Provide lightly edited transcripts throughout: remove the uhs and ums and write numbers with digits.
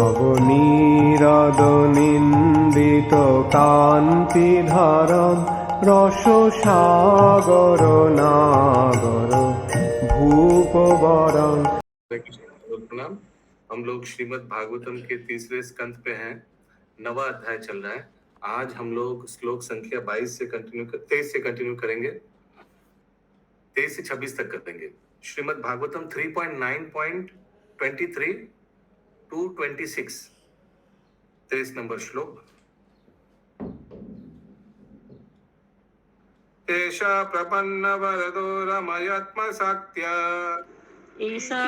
নবনীরদনিন্দিত কান্তিধারম রসসাগর নাগর भूपवरं। प्रणाम। हम लोग श्रीमद् भागवतम के तीसरे स्कंद पे हैं। नवा अध्याय चल रहा है। आज हम लोग श्लोक संख्या 23 से कंटिन्यू करेंगे। 23 से 26 तक कर देंगे। श्रीमद् भागवतम 3.9.23 टू 26, 23 नंबर श्लोक। एषा प्रपन्न वरदो रमयात्मसाक्त्या ईशा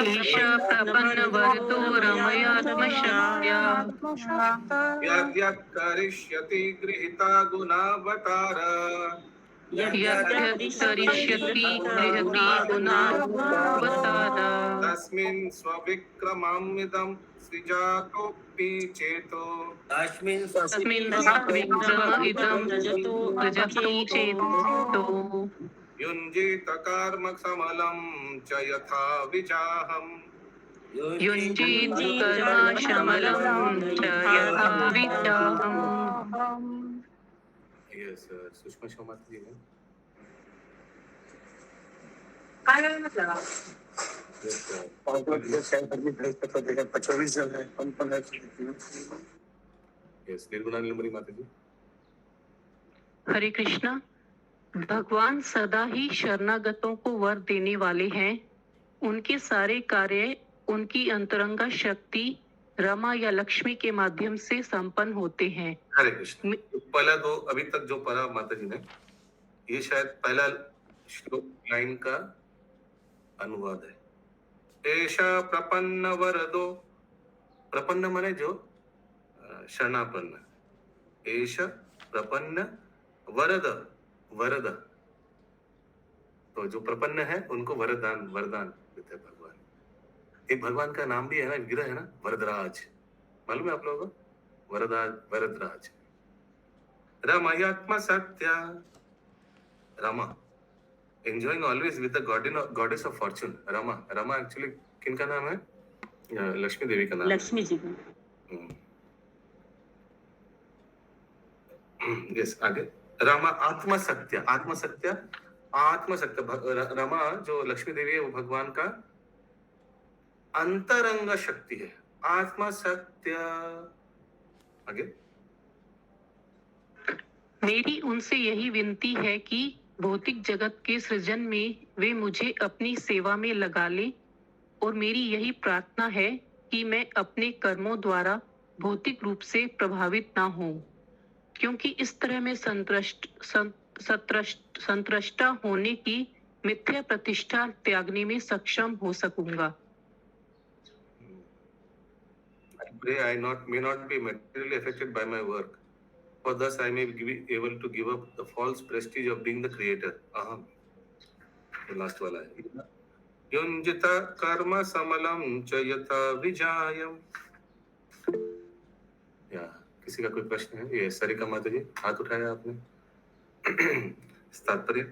प्रपन्न वरदो रमयात्मशाया यद्यत् करिष्यति गृहीता गुणावतार करिष्यति गृहति गुणावतार तस्मिन् स्वविक्रममिदं सृजातोऽपि चेतो तस्मिन् विक्रममिदं सृजतो चेतो युञ्जीत कर्म समलं च यथा विजाहम् युञ्जीत कर्म शमलं च यथा विजाहम्। यस सुषमा शर्मा जी ने यस निर्गुणानिलंबरी माता जी। हरे कृष्णा। भगवान सदा ही शरणागतों को वर देने वाले हैं। उनके सारे कार्य उनकी अंतरंगा शक्ति रमा या लक्ष्मी के माध्यम से संपन्न होते हैं। हरे कृष्ण। पहला दो अभी तक जो पढ़ा माता जी ने, ये शायद पहला श्लोक लाइन का अनुवाद है। एषा प्रपन्न वरदो, प्रपन्न माने जो शरणापन्न, एष प्रपन्न वरद, वरद तो जो प्रपन्न है उनको वरदान देते हैं भगवान। एक भगवान का नाम भी है ना, विग्रह है ना, वरदराज। मालूम है आप लोगों को? वरदराज। रमयात्मा सत्य, Rama, enjoying always with the goddess of fortune. Rama actually किनका नाम है? लक्ष्मी देवी का नाम। लक्ष्मी जी का। यस, आगे रमा आत्मसत्य। रमा जो लक्ष्मी देवी है वो भगवान का अंतरंग शक्ति है। आत्मसत्य। आगे मेरी उनसे यही विनती है कि भौतिक जगत के सृजन में वे मुझे अपनी सेवा में लगा लें, और मेरी यही प्रार्थना है कि मैं अपने कर्मों द्वारा भौतिक रूप से प्रभावित ना हूँ, क्योंकि इस तरह मैं संतुष्टा होने की मिथ्या प्रतिष्ठा त्यागने में सक्षम हो सकूंगा। I pray I may not be materially affected by my work, for thus I may be able to give up the false prestige of being the creator. Aham. The last वाला है। युञ्जिता कर्म समलं च यथा विजायम्। या किसी का कोई प्रश्न है? ये सरिका माता जी हाथ उठाया आपने। तात्पर्य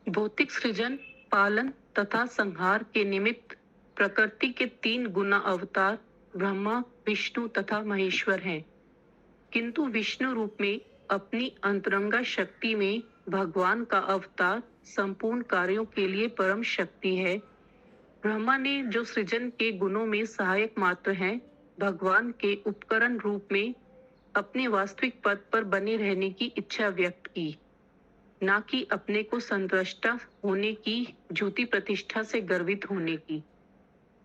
भौतिक सृजन, पालन तथा संहार के निमित्त प्रकृति के 3 गुना अवतार ब्रह्मा, विष्णु तथा महेश्वर हैं। किंतु विष्णु रूप में अपनी अंतरंगा शक्ति में भगवान का अवतार संपूर्ण कार्यों के लिए परम शक्ति है। ब्रह्मा ने जो सृजन के गुणों में सहायक मात्र हैं, भगवान के उपकरण रूप में अपने वास्तविक पद पर बने रहने की इच्छा व्यक्त की, ना कि अपने को संतुष्टा होने की झूठी प्रतिष्ठा से गर्वित होने की।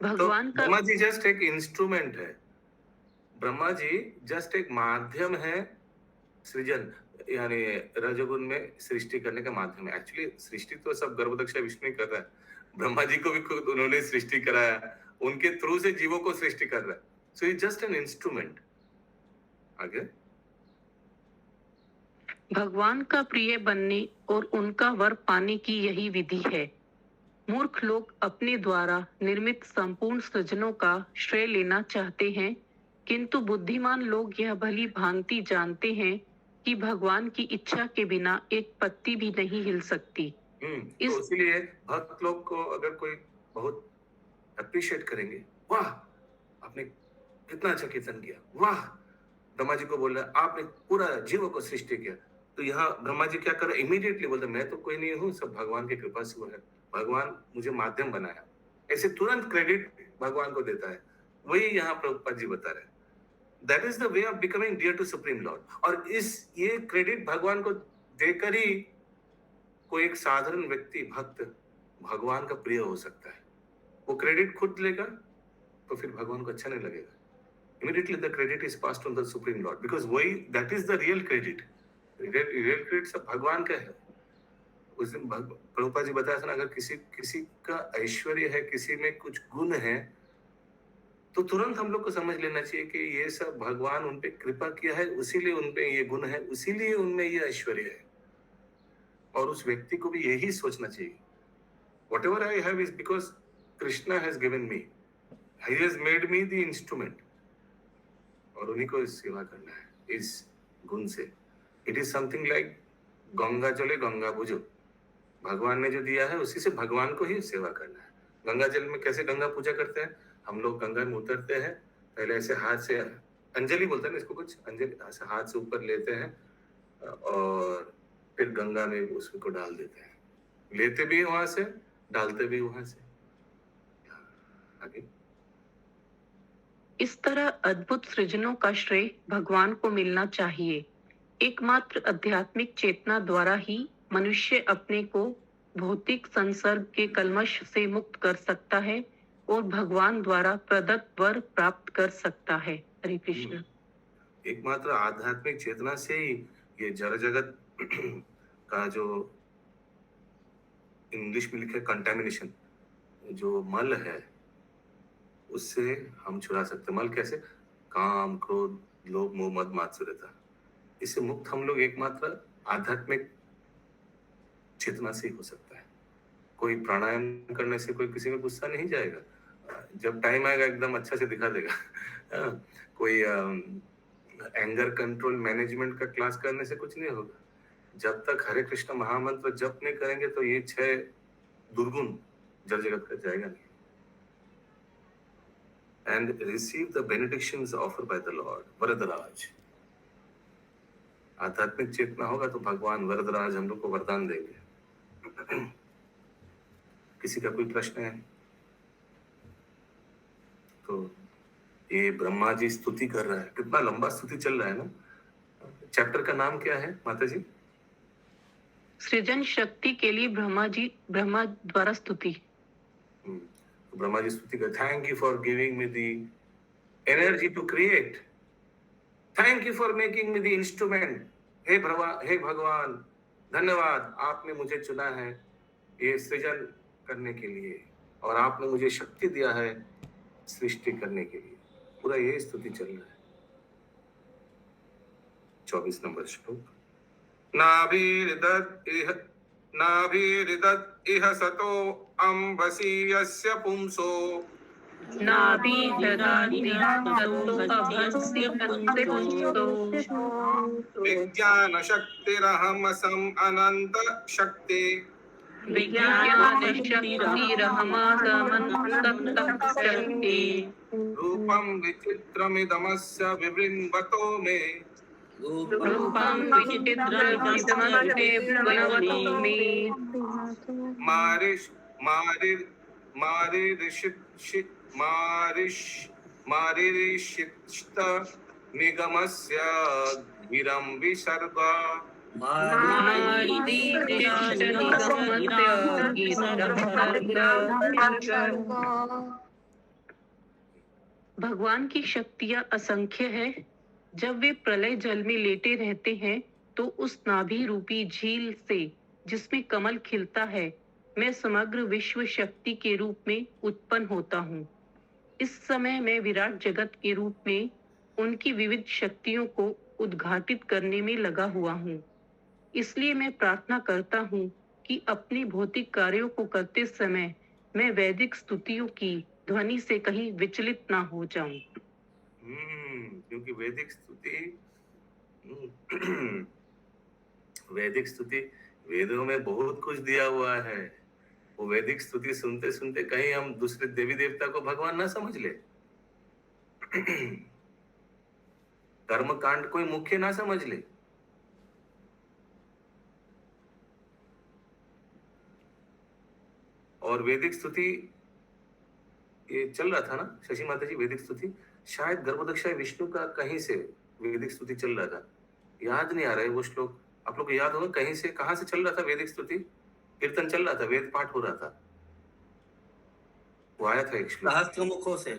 भगवान का ब्रह्मा जी जस्ट एक इंस्ट्रूमेंट है। ब्रह्मा जी जस्ट एक माध्यम है सृजन, यानी रजोगुण में सृष्टि करने का माध्यम है। एक्चुअली सृष्टि तो सब गर्भदक्षा विष्णु कर रहा है। ब्रह्मा जी को भी खुद उन्होंने सृष्टि कराया, उनके थ्रू से जीवों को सृष्टि कर रहा है। So it's just an instrument. आगे भगवान का प्रिय बनने और उनका वर पाने की यही विधि है। मूर्ख लोग अपने द्वारा निर्मित संपूर्ण सृजनों का श्रेय लेना चाहते हैं, किंतु बुद्धिमान लोग यह भली भांति जानते हैं कि भगवान की इच्छा के बिना एक पत्ती भी नहीं हिल सकती। तो इसीलिए भक्त लोग को अगर कोई बहुत अप्रिशिएट करेंगे, वाह आपने कितना अच्छा कीर्तन किया, वाह। ब्रह्मा जी को बोल रहा है आपने पूरा जीव को सृष्टि किया। तो यहाँ ब्रह्मा जी क्या कर रहे, इमीडिएटली बोलते मैं तो कोई नहीं हूँ, सब भगवान की कृपा से हुआ है, भगवान मुझे माध्यम बनाया, ऐसे तुरंत क्रेडिट भगवान को देता है। वही यहाँ प्रभुपाद जी बता रहे हैं, that is the way of becoming dear to supreme lord. और इस ये क्रेडिट भगवान को देकर ही कोई एक साधारण व्यक्ति भक्त भगवान का प्रिय हो सकता है। वो क्रेडिट खुद लेगा तो फिर भगवान को अच्छा नहीं लगेगा। Immediately the credit is passed on the supreme lord because वही that is the real credit। real credit सब भगवान का है। उस दिन प्रभुपाद जी बताया था ना, अगर किसी किसी का ऐश्वर्य है, किसी में कुछ गुण है, तो तुरंत हम लोग को समझ लेना चाहिए कि ये सब भगवान उन पे कृपा किया है, उसीलिए उन पे ये गुण है, उसीलिए उनमें ये ऐश्वर्य है। और उस व्यक्ति को भी यही सोचना चाहिए, whatever I have is because Krishna has given me, he has made me the instrument। और उन्हीं को सेवा करना है इस गुण से। It is something like Ganga जले गंगा पूजो, भगवान ने जो दिया है उसी से भगवान को ही सेवा करना है। गंगा जल में कैसे गंगा पूजा करते हैं, हम लोग गंगा में उतरते हैं, पहले ऐसे हाथ से अंजलि बोलते हैं ना इसको, कुछ अंजलि ऐसे हाथ से ऊपर लेते हैं और फिर गंगा में उसको डाल देते हैं, लेते भी वहां से, डालते भी वहां से। आगे इस तरह अद्भुत सृजनों का श्रेय भगवान को मिलना चाहिए। एकमात्र आध्यात्मिक चेतना द्वारा ही मनुष्य अपने को भौतिक संसर्ग के कल्मश से मुक्त कर सकता है और भगवान द्वारा प्रदत्त वर प्राप्त कर सकता है। हरे कृष्ण। एकमात्र आध्यात्मिक चेतना से ही ये जड़ जगत का जो इंग्लिश में लिखे कंटेमिनेशन, जो मल है, उससे हम छुड़ा सकते। मल कैसे, काम क्रोध लोभ मोह मद मात्सर्यता, इससे मुक्त हम लोग एकमात्र आध्यात्मिक चेतना से ही हो सकता है। कोई प्राणायाम करने से कोई किसी में गुस्सा नहीं जाएगा, जब टाइम आएगा एकदम अच्छा से दिखा देगा। कोई एंगर कंट्रोल मैनेजमेंट का क्लास करने से कुछ नहीं होगा। जब तक हरे कृष्ण महामंत्र जप नहीं करेंगे तो ये 6 दुर्गुण जड़ जगत का जाएगा नहीं। And receive the benedictions offered by the Lord, Varadraj. आध्यात्मिक चेतना होगा तो भगवान वरदराज हम लोग को वरदान देंगे। किसी का कोई प्रश्न है तो ये ब्रह्मा जी स्तुति कर रहा है, कितना लंबा स्तुति चल रहा है ना। चैप्टर का नाम क्या है माता जी? सृजन शक्ति के लिए ब्रह्मा द्वारा स्तुति। ब्रह्मा जी स्तुति कर, thank you for giving me the energy to create, thank you for making me the instrument. हे भगवान धन्यवाद, आपने मुझे चुना है ये सृजन करने के लिए और आपने मुझे शक्ति दिया है सृष्टि करने के लिए। पूरा ये स्तुति चल रहा है। 24 नंबर श्लोक। नाभिरिदत् इह सतो अम्भसि यस्य पुंसो विज्ञानशक्तिरहमसम् अनंत शक्ति रूपं विचित्रमिदमस्य विवृण्वतो मे मारिषित निगमस्य गिरं विसर्ग। भगवान की शक्तियां असंख्य है। जब वे प्रलय जल में लेटे रहते हैं तो उस नाभि रूपी झील से जिसमें कमल खिलता है, मैं समग्र विश्व शक्ति के रूप में उत्पन्न होता हूँ। इस समय मैं विराट जगत के रूप में उनकी विविध शक्तियों को उद्घाटित करने में लगा हुआ हूँ। इसलिए मैं प्रार्थना करता हूँ कि अपने भौतिक कार्यों को करते समय मैं वैदिक स्तुतियों की ध्वनि से कहीं विचलित ना हो जाऊं। क्योंकि वैदिक स्तुति वेदों में बहुत कुछ दिया हुआ है। वो वैदिक स्तुति सुनते सुनते कहीं हम दूसरे देवी देवता को भगवान ना समझ ले। कर्म कांड कोई मुख्य ना समझ ले। और वैदिक स्तुति ये चल रहा था ना शशि माता जी, वैदिक स्तुति शायद गर्भदक्षा विष्णु का कहीं से वैदिक स्तुति चल रहा था, याद नहीं आ रहा है वो श्लोक। आप लोग को याद होगा कहीं से, कहाँ से चल रहा था वैदिक स्तुति? कीर्तन चल रहा था, वेद पाठ हो रहा था, वो आया था एक श्लोक। सहस्त्र मुखों से,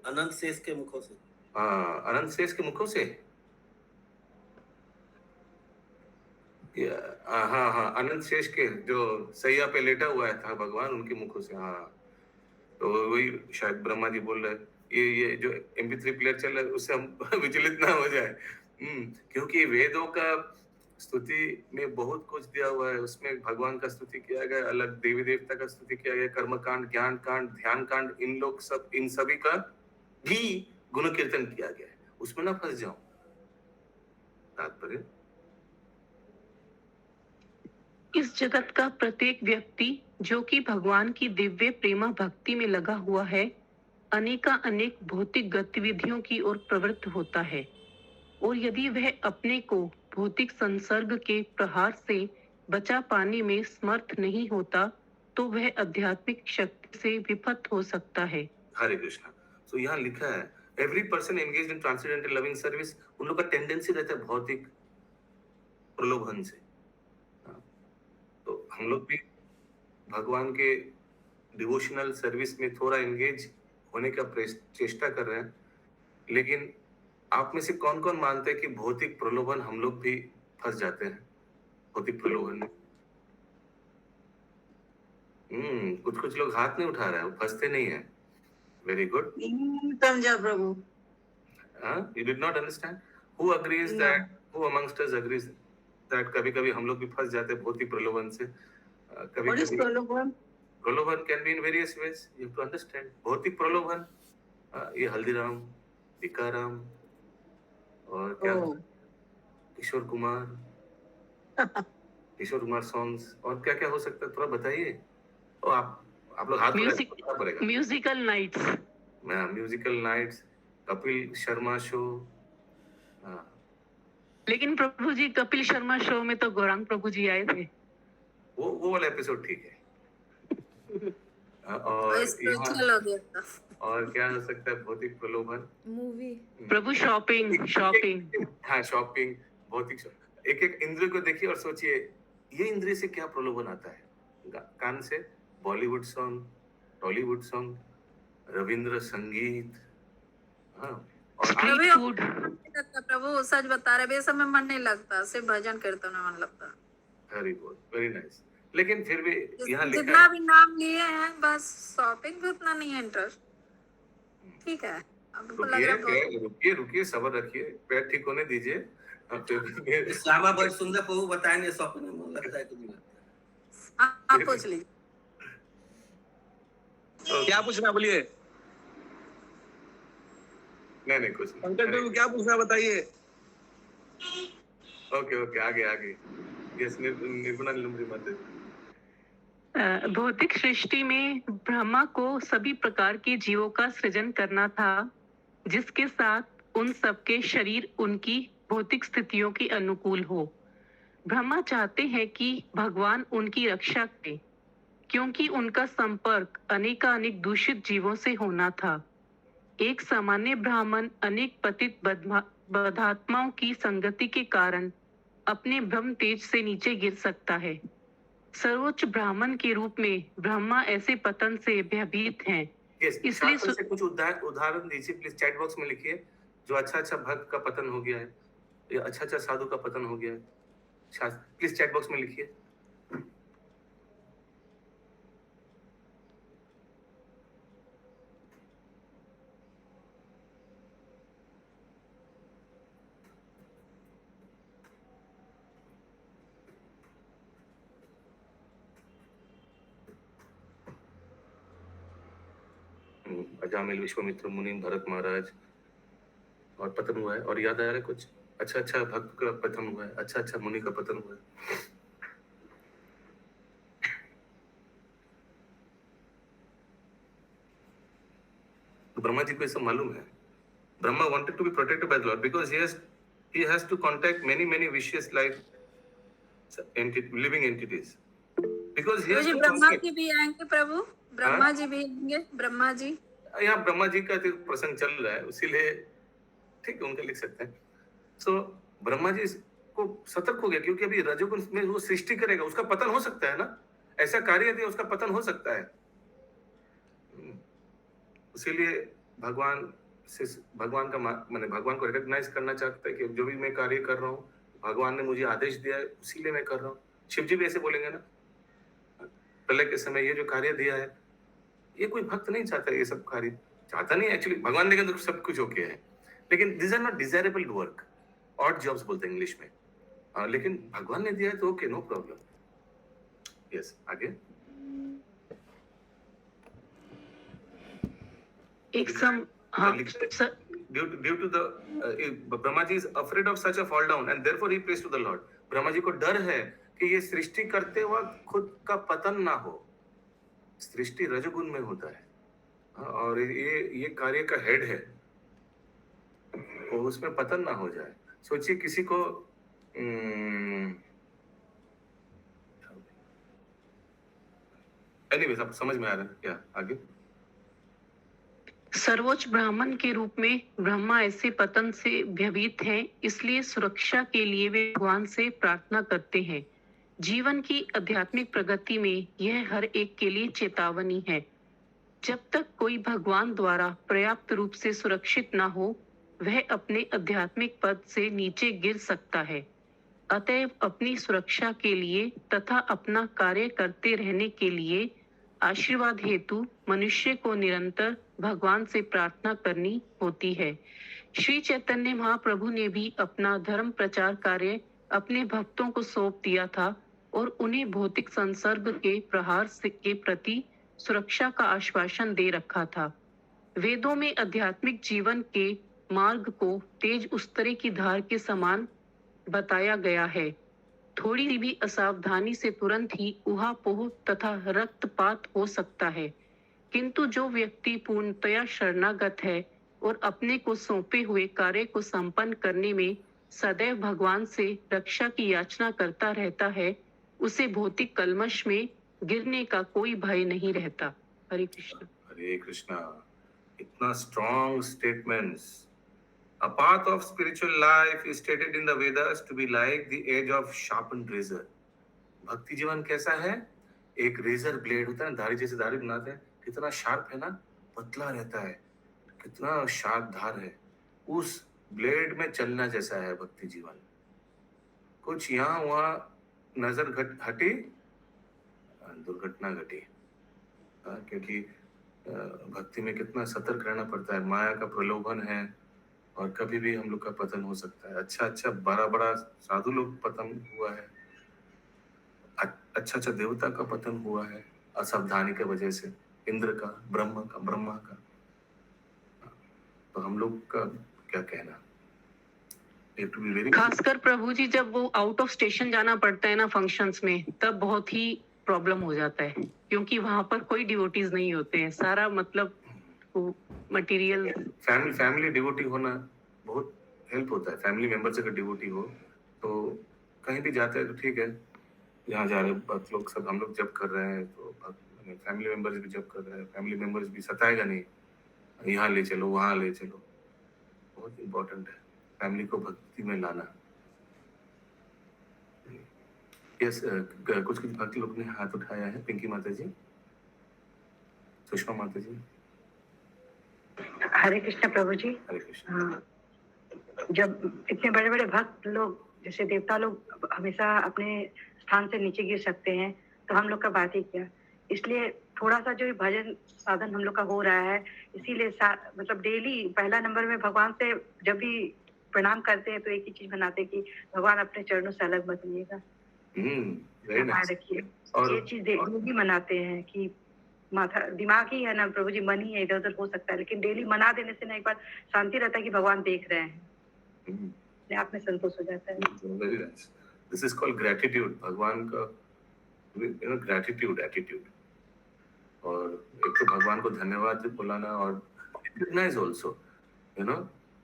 अनंत शेष के मुखों से। हाँ, अनंत शेष के मुखों से। हाँ हाँ, अनंत शेष के जो सैया पे लेटा हुआ था भगवान, उनके मुखों से। हाँ, तो वही शायद ब्रह्मा जी बोल रहे हैं, ये जो MP3 प्लेयर चल रहा है उससे हम विचलित ना हो जाए। क्योंकि वेदों का स्तुति में बहुत कुछ दिया हुआ है, उसमें भगवान का स्तुति किया गया, अलग देवी देवता का स्तुति किया गया, कर्म कांड, ज्ञान कांड, ध्यान कांड, इन लोग सब, इन सभी का भी गुण कीर्तन किया गया है। उसमें ना फंस जाओ। तात्पर्य, इस जगत का प्रत्येक व्यक्ति जो कि भगवान की दिव्य प्रेमा भक्ति में लगा हुआ है, अनेक भौतिक गतिविधियों की ओर प्रवृत्त होता है, और यदि वह अपने को भौतिक संसर्ग के प्रहार से बचा पाने में समर्थ नहीं होता, तो वह आध्यात्मिक शक्ति से विपत हो सकता है। हरे कृष्णा। तो यहाँ लिखा है every person engaged in transcendental loving service, उन लोग का टेंडेंसी रहता है भौतिक प्रलोभन से। हाँ, तो हम लोग भी भगवान के डिवोशनल सर्विस में थोड़ा एंगेज होने का चेष्टा कर रहे हैं, लेकिन आप में से कौन कौन मानते हैं कि भौतिक प्रलोभन हम लोग भी फंस जाते हैं भौतिक प्रलोभन में? कुछ कुछ लोग हाथ नहीं उठा रहे हैं, वो फंसते नहीं है। Very good. समझा प्रभु। You did not understand? Who agrees No. that, who amongst us agrees that कभी-कभी हम लोग भी फंस जाते हैं भौतिक प्रलोभन से? What is कभी-कभी प्रलोभन? प्रलोभन can be in various ways. You have to understand. भौतिक प्रलोभन, ये हल्दीराम, टीकाराम, और क्या, Oh. किशोर कुमार सॉन्ग्स, और क्या क्या हो सकता है, थोड़ा बताइए। और आप लोग हाथ उठाना पड़ेगा। Musical nights, musical nights, Kapil Sharma show. लेकिन प्रभु जी कपिल शर्मा शो में तो गौरांग प्रभु जी आए थे। वो वाला एपिसोड ठीक है। और स्पिरिचुअल हो गया था। और क्या हो सकता है भौतिक प्रलोभन? मूवी। प्रभु शॉपिंग। हाँ, शॉपिंग, भौतिक। एक एक इंद्रिय को देखिए और सोचिए ये इंद्रिय से क्या प्रलोभन आता है। कान से बॉलीवुड सॉन्ग, टॉलीवुड सॉन्ग, रविंद्र संगीत, हाँ, और स्ट्रीट फूड। प्रभु सच बता रहे, सब में मन नहीं लगता, सिर्फ भजन कीर्तन में मन लगता। Very good, very nice. लेकिन फिर भी यहाँ लिखा जितना है, भी नाम लिए हैं, बस शॉपिंग भी उतना नहीं है इंटरेस्ट। ठीक है, अब लग रहा है रुकिए, सब्र रखिए, पैर ठीक होने दीजिए। श्यामा बड़ सुंदर प्रभु बताएंगे शॉपिंग में मन लगता है कि नहीं लगता। आप पूछ लीजिए। क्या पूछना, बोलिए। नहीं कुछ नहीं। पंकज प्रभु क्या पूछना बताइए। ओके, आगे। यस, निर्गुणा नीलमणि माता। भौतिक सृष्टि में ब्रह्मा को सभी प्रकार के जीवों का सृजन करना था, जिसके साथ उन सबके शरीर उनकी भौतिक स्थितियों के अनुकूल हो। ब्रह्मा चाहते हैं कि भगवान उनकी रक्षा करें, क्योंकि उनका संपर्क अनेक दूषित जीवों से होना था। एक सामान्य ब्राह्मण अनेक पतित बद्धात्माओं की संगति के कारण अपने ब्रह्म तेज से नीचे गिर सकता है। सर्वोच्च ब्राह्मण के रूप में ब्रह्मा ऐसे पतन से भयभीत हैं। इसलिए से कुछ उदाहरण दीजिए प्लीज, चैट बॉक्स में लिखिए। जो अच्छा भक्त का पतन हो गया है, या अच्छा साधु का पतन हो गया है, प्लीज चैट बॉक्स में लिखिए। अजामिल, विश्वामित्र मुनि, भरत महाराज, और पतन हुआ है। और याद आ रहा है कुछ अच्छा भक्त का पतन हुआ है, अच्छा मुनि का पतन हुआ है। तो ब्रह्मा जी को ये सब मालूम है। Brahma wanted to be protected by the Lord because he has to contact many vicious life living entities. Because he has Prabhu ji to Brahma contact. जी भी आएंगे प्रभु, ब्रह्मा जी भी आएंगे, ब्रह्मा जी। यहाँ ब्रह्मा जी का तो प्रसंग चल रहा है, इसीलिए ठीक है उनका लिख सकते हैं। सो ब्रह्मा जी को सतर्क हो गया क्योंकि अभी रजोगुण में वो सृष्टि करेगा, उसका पतन हो सकता है ना, ऐसा कार्य दिया उसका पतन हो सकता है। इसीलिए भगवान का मैंने भगवान को रिकॉग्नाइज करना चाहता है कि जो भी मैं कार्य कर रहा हूँ भगवान ने मुझे आदेश दिया है, उसीलिए मैं कर रहा हूँ। शिव जी भी ऐसे बोलेंगे ना, प्रलय के समय ये जो कार्य दिया है, ये कोई भक्त नहीं चाहता, ये सब कार्य चाहता नहीं एक्चुअली, भगवान ने तो सब कुछ ओके है, लेकिन this are not desirable work, odd jobs बोलते हैं इंग्लिश में। लेकिन भगवान ने दिया है तो ओके, नो प्रॉब्लम। यस, आगे। एक सम हाँ sir, due to the Brahma ji is afraid of such a fall down and therefore he prays to the Lord. Brahma ji को डर है कि ये सृष्टि करते वक्त खुद का पतन ना हो। सृष्टि रजोगुण में होता है और ये कार्य का हेड है, तो उसमें पतन ना हो जाए। सोचिए किसी को एनीवेज आप समझ में आ रहा है क्या? आगे। सर्वोच्च ब्राह्मण के रूप में ब्रह्मा ऐसे पतन से भयभीत हैं, इसलिए सुरक्षा के लिए वे भगवान से प्रार्थना करते हैं। जीवन की आध्यात्मिक प्रगति में यह हर एक के लिए चेतावनी है। जब तक कोई भगवान द्वारा पर्याप्त रूप से सुरक्षित न हो, वह अपने आध्यात्मिक पद से नीचे गिर सकता है। अतएव अपनी सुरक्षा के लिए तथा अपना कार्य करते रहने के लिए आशीर्वाद हेतु मनुष्य को निरंतर भगवान से प्रार्थना करनी होती है। श्री चैतन्य महाप्रभु ने भी अपना धर्म प्रचार कार्य अपने भक्तों को सौंप दिया था और उन्हें भौतिक संसर्ग के प्रहार के प्रति सुरक्षा का आश्वासन दे रखा था। वेदों में आध्यात्मिक जीवन के मार्ग को तेज उस्तरे की धार के समान बताया गया है। थोड़ी सी भी असावधानी से तुरंत ही ऊहापोह तथा रक्तपात हो सकता है, किंतु जो व्यक्ति पूर्णतया शरणागत है और अपने को सौंपे हुए कार्य को संपन्न करने में सदैव भगवान से रक्षा की याचना करता रहता है, उसे भौतिक कलमश में गिरने का कोई भय नहीं रहता। हरे कृष्ण। हरे कृष्णा। इतना strong statements. A path of spiritual life is stated in the Vedas to be like the edge of sharpened razor. भक्ति जीवन कैसा है? एक रेजर ब्लेड होता है ना, धारी जैसे धारी बनाते हैं, कितना शार्प है ना, पतला रहता है, कितना शार्प धार है, उस ब्लेड में चलना जैसा है भक्ति जीवन। कुछ यहाँ वहाँ नजर हटी, दुर्घटना घटी। क्योंकि भक्ति में कितना सतर्क रहना पड़ता है, माया का प्रलोभन है और कभी भी हम लोग का पतन हो सकता है। अच्छा बड़ा साधु लोग पतन हुआ है, अच्छा देवता का पतन हुआ है असावधानी के वजह से, इंद्र का, ब्रह्मा का। तो हम लोग का क्या कहना? खासकर प्रभु जी जब वो आउट ऑफ स्टेशन जाना पड़ता है ना फंक्शंस में, तब बहुत ही प्रॉब्लम हो जाता है, क्योंकि वहां पर कोई डिवोटीज नहीं होते हैं। सारा मतलब मटेरियल फैमिली डिवोटी होना बहुत हेल्प होता है। फैमिली मेंबर से अगर डिवोटी हो तो कहीं भी जाते हैं तो ठीक है, यहाँ जा रहे भक्त लोग सब, हम लोग जब कर रहे हैं तो फैमिली मेंबर्स भी जब कर रहे हैं, फैमिली मेंबर्स भी सताएगा नहीं, यहाँ ले चलो वहाँ ले चलो। बहुत इम्पोर्टेंट है फैमिली को भक्ति में लाना। यस, कुछ भक्त लोग ने हाथ उठाया है। पिंकी माता जी, सुषमा माता जी। हरे कृष्ण प्रभु जी। हरे कृष्ण। हाँ, जब इतने बड़े बड़े भक्त लोग जैसे देवता लोग हमेशा अपने स्थान से नीचे गिर सकते हैं, तो हम लोग का बात ही क्या। इसलिए थोड़ा सा जो भजन साधन हम लोग का हो रहा है, इसीलिए मतलब डेली पहला नंबर में भगवान से जब भी प्रणाम करते हैं तो एक ही चीज बनाते हैं कि भगवान अपने चरणों से अलग मत लिएगा, रखिए। ये चीज डेली मनाते हैं कि माथा दिमाग ही है ना प्रभु जी, मन ही है, इधर उधर हो सकता है, लेकिन डेली मना देने से ना एक बार शांति रहता है कि भगवान देख रहे हैं, अपने आप में संतोष हो जाता है। Very nice. This is called gratitude. भगवान का ग्रेटिट्यूड एटीट्यूड। और एक तो भगवान को धन्यवाद बुलाना और रिकॉग्नाइज आल्सो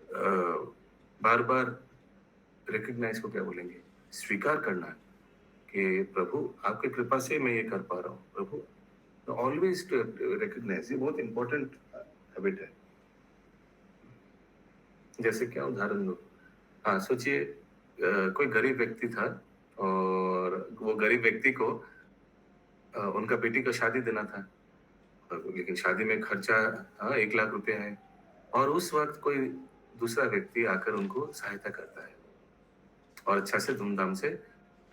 बार बार रिकग्नाइज को क्या बोलेंगे, स्वीकार करना कि प्रभु आपकी कृपा से मैं ये कर पा रहा हूँ। प्रभु ऑलवेज टू रिकग्नाइज, ये बहुत इंपॉर्टेंट हैबिट है। जैसे क्या उदाहरण दो, हाँ सोचिए कोई गरीब व्यक्ति था और वो गरीब व्यक्ति को उनका बेटी का शादी देना था, लेकिन शादी में खर्चा 1 लाख रुपए है, और उस वक्त कोई दूसरा व्यक्ति आकर उनको सहायता करता है और अच्छा से धूमधाम से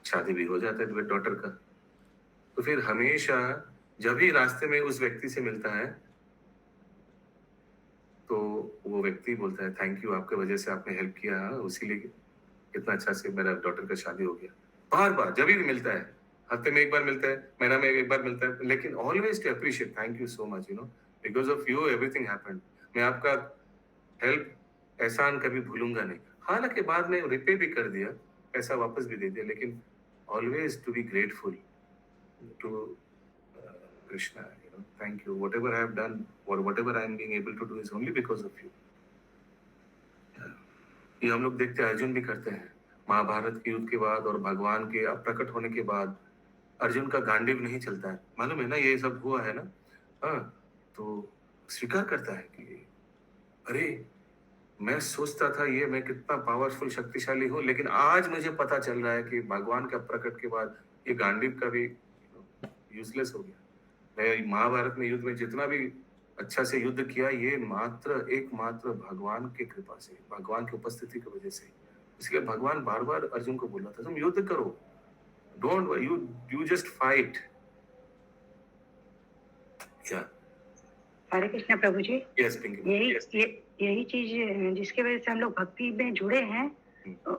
शादी भी हो जाता है डॉटर का। तो फिर हमेशा जब भी रास्ते में उस व्यक्ति से मिलता है तो वो व्यक्ति बोलता है थैंक यू, आपके वजह से आपने हेल्प किया, उसी लिए कितना अच्छा से मेरा डॉटर का शादी हो गया। बार बार जब भी मिलता है, हफ्ते में 1 बार मिलता है, महीना में 1 बार मिलता है, लेकिन always to appreciate, thank you so much, because of you everything happened. मैं आपका हेल्प, एहसान कभी भूलूंगा नहीं। हालांकि बाद में रिपे भी कर दिया, पैसा वापस भी दे दिया, लेकिन always to be grateful to Krishna, thank you, whatever I have done or whatever I am being able to do is only because of you। ये हम लोग देखते हैं, अर्जुन भी करते हैं। महाभारत के युद्ध के बाद और भगवान के अप्रकट होने के बाद अर्जुन का गांडीव नहीं चलता है, मालूम है ना, ये सब हुआ है ना। हाँ, तो स्वीकार करता है कि अरे मैं सोचता था ये मैं कितना पावरफुल शक्तिशाली हूँ, लेकिन आज मुझे पता चल रहा है कि भगवान का प्रकट के बाद ये गांडीव का भी यूजलेस हो गया। मैं महाभारत में युद्ध में जितना भी अच्छा से युद्ध किया, ये एकमात्र भगवान की कृपा से, भगवान की उपस्थिति की वजह से। इसलिए भगवान बार बार अर्जुन को बोला था तुम युद्ध करो, डोंट यू जस्ट फाइट। क्या हरे कृष्णा प्रभु जी। यस पिंकी, यही चीज जिसके वजह से हम लोग भक्ति में जुड़े हैं,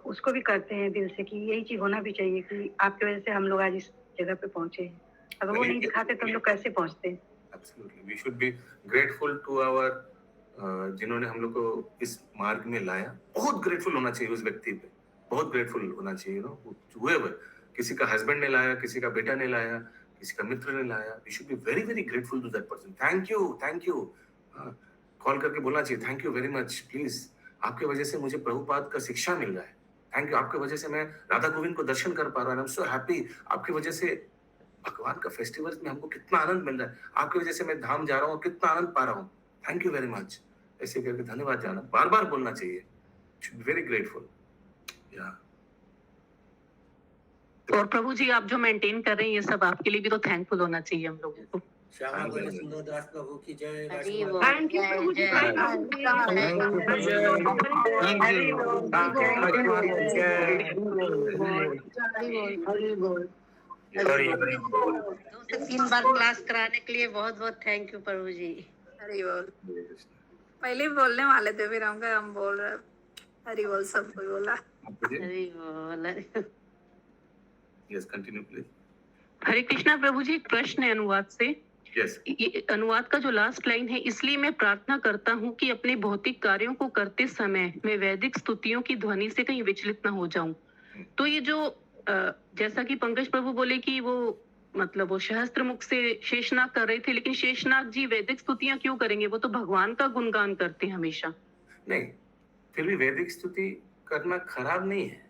उसको भी करते हैं दिल से कि यही चीज होना भी चाहिए कि आपकी वजह से हम लोग आज इस जगह पे पहुंचे हैं। अगर वो नहीं दिखाते तो हम लोग कैसे पहुंचते हैं? Absolutely, we should be grateful to our जिन्होंने हम लोग को इस मार्ग में लाया। बहुत ग्रेटफुल होना चाहिए उस व्यक्ति पे, बहुत ग्रेटफुल होना चाहिए, whoever, किसी का हस्बैंड ने लाया, किसी का बेटा ने लाया, किसी का मित्र ने लाया, we should be very very grateful to that person. Thank you call करके बोलना चाहिए, thank you very much, please आपके वजह से मुझे प्रभुपाद का शिक्षा मिल रहा है, थैंक यू, आपके वजह से मैं राधा गोविंद को दर्शन कर पा रहा हूँ, आई एम सो हैप्पी, आपकी वजह से भगवान का फेस्टिवल में हमको कितना आनंद मिल रहा है, आपकी वजह से मैं धाम जा रहा हूँ, कितना आनंद पा रहा हूँ, थैंक यू वेरी मच। ऐसे करके धन्यवाद जाना, बार बार बोलना चाहिए, शुड बी वेरी ग्रेटफुल। और प्रभु जी आप जो मेंटेन कर रहे हैं ये सब, आपके लिए भी तो थैंकफुल होना चाहिए हम लोगों को। श्यामा बड़े सुंदर दास प्रभु की जय। थैंक यू प्रभु जी, सॉरी 2 से 3 बार क्लास कराने के लिए बहुत बहुत थैंक यू प्रभु जी। हरी बोल। पहले ही बोलने वाले थे, फिर हम बोल रहे हरी बोल, सब कोई बोला हरी बोल। Yes continue please. Hare Krishna Prabhu ji, एक प्रश्न है अनुवाद से। यस, ये अनुवाद का जो लास्ट लाइन है, इसलिए मैं प्रार्थना करता हूँ कि अपने भौतिक कार्यों को करते समय मैं वैदिक स्तुतियों की ध्वनि से कहीं विचलित न हो जाऊं। तो ये जो जैसा कि पंकज प्रभु बोले कि वो मतलब वो सहस्त्र मुख से शेषनाग कर रहे थे, लेकिन शेषनाग जी वैदिक स्तुतियां क्यों करेंगे? वो तो भगवान का गुणगान करते हैं हमेशा। नहीं, फिर भी वैदिक स्तुति करना खराब नहीं है,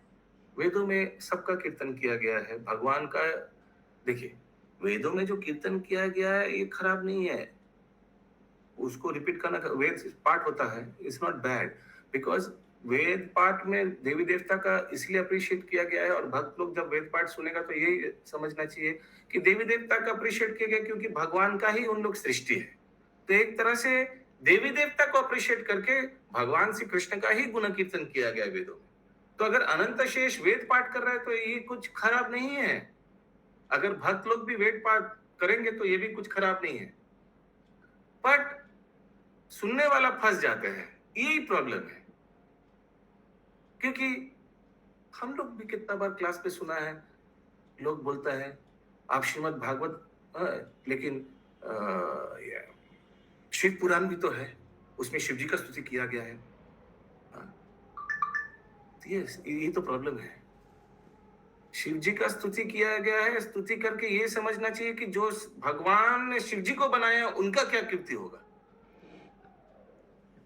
वेदों में सबका कीर्तन किया गया है, भगवान का। देखिए वेदों में जो कीर्तन किया गया है ये खराब नहीं है, उसको रिपीट करना, वेद पाठ होता है, इट्स नॉट बैड, बिकॉज वेद पाठ में देवी देवता का इसलिए अप्रिशिएट किया गया है। और भक्त लोग जब वेद पाठ सुनेगा तो यही समझना चाहिए कि देवी देवता का अप्रिशिएट किया गया क्योंकि भगवान का ही उन लोग सृष्टि है। तो एक तरह से देवी देवता को अप्रिशिएट करके भगवान श्री कृष्ण का ही गुण कीर्तन किया गया वेदों में। तो अगर अनंत शेष वेद पाठ कर रहा है तो ये कुछ खराब नहीं है। अगर भक्त लोग भी वेद पाठ करेंगे तो ये भी कुछ खराब नहीं है, बट सुनने वाला फंस जाते हैं, यही प्रॉब्लम है। क्योंकि हम लोग भी कितना बार क्लास पे सुना है, लोग बोलता है आप श्रीमद् भागवत, लेकिन शिव पुराण भी तो है, उसमें शिव जी का स्तुति किया गया है। ये तो प्रॉब्लम है, शिव जी का स्तुति किया गया है, स्तुति करके ये समझना चाहिए कि जो भगवान ने शिव जी को बनाया उनका क्या कीर्ति होगा।